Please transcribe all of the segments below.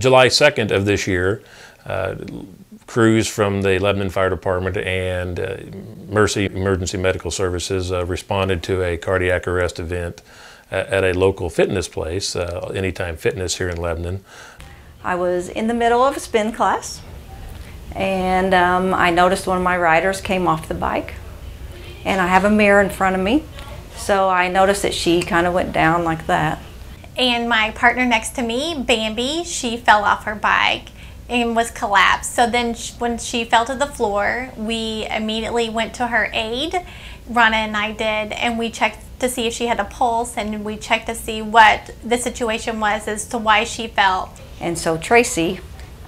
July 2nd of this year, crews from the Lebanon Fire Department and Mercy Emergency Medical Services responded to a cardiac arrest event at a local fitness place, Anytime Fitness here in Lebanon. I was in the middle of a spin class, and I noticed one of my riders came off the bike, and I have a mirror in front of me, so I noticed that she kind of went down like that. And my partner next to me, Bambi, she fell off her bike and was collapsed. So then when she fell to the floor, we immediately went to her aid, Rana and I did, and we checked to see if she had a pulse, and we checked to see what the situation was as to why she fell. And so Tracy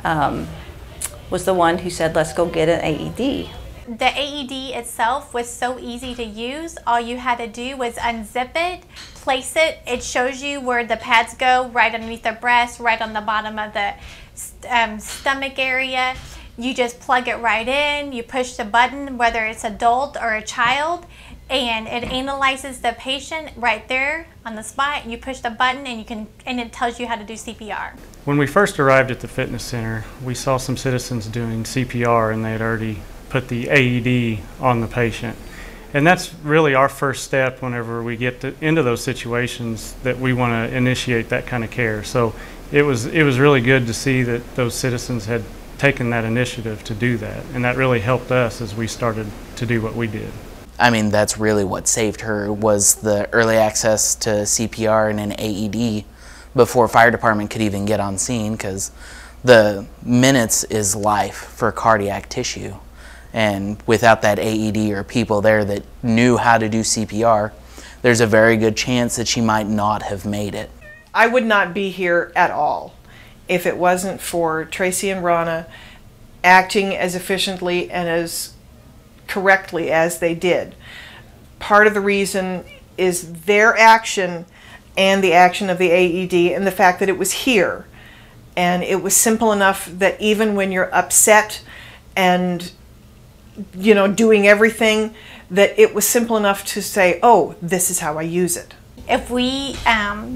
was the one who said, let's go get an AED. The AED itself was so easy to use. All you had to do was unzip it, place it. It shows you where the pads go, right underneath the breast, right on the bottom of the stomach area. You just plug it right in, you push the button, whether it's adult or a child, and it analyzes the patient right there on the spot. You push the button and it tells you how to do CPR. When we first arrived at the fitness center, we saw some citizens doing CPR, and they had already put the AED on the patient. And that's really our first step whenever we get into those situations, that we want to initiate that kind of care. So it was really good to see that those citizens had taken that initiative to do that, and that really helped us as we started to do what we did. I mean, that's really what saved her, was the early access to CPR and an AED before fire department could even get on scene, because the minutes is life for cardiac tissue. And without that AED or people there that knew how to do CPR, there's a very good chance that she might not have made it. I would not be here at all if it wasn't for Tracy and Rana acting as efficiently and as correctly as they did. Part of the reason is their action and the action of the AED, and the fact that it was here. And it was simple enough that even when you're upset and doing everything, that it was simple enough to say, oh, this is how I use it. If we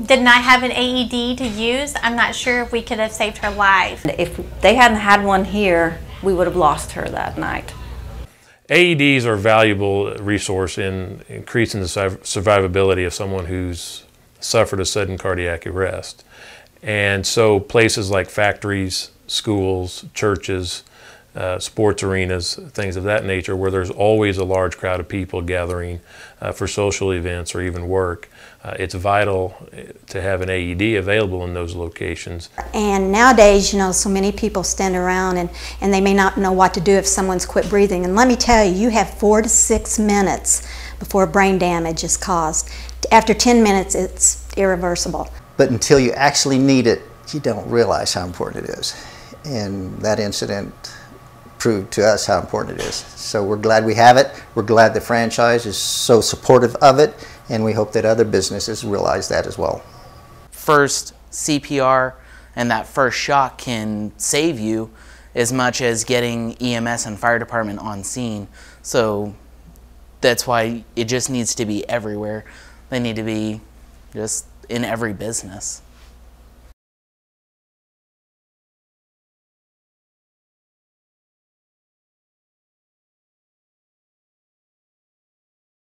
did not have an AED to use, I'm not sure if we could have saved her life. If they hadn't had one here, we would have lost her that night. AEDs are a valuable resource in increasing the survivability of someone who's suffered a sudden cardiac arrest. And so places like factories, schools, churches, sports arenas, things of that nature, where there's always a large crowd of people gathering for social events or even work, it's vital to have an AED available in those locations. And nowadays, so many people stand around and they may not know what to do if someone's quit breathing. And let me tell you, you have 4 to 6 minutes before brain damage is caused. After 10 minutes, it's irreversible. But until you actually need it, you don't realize how important it is. And that incident proved to us how important it is. So we're glad we have it. We're glad the franchise is so supportive of it, and we hope that other businesses realize that as well. First, CPR and that first shock can save you as much as getting EMS and fire department on scene. So that's why it just needs to be everywhere. They need to be just in every business.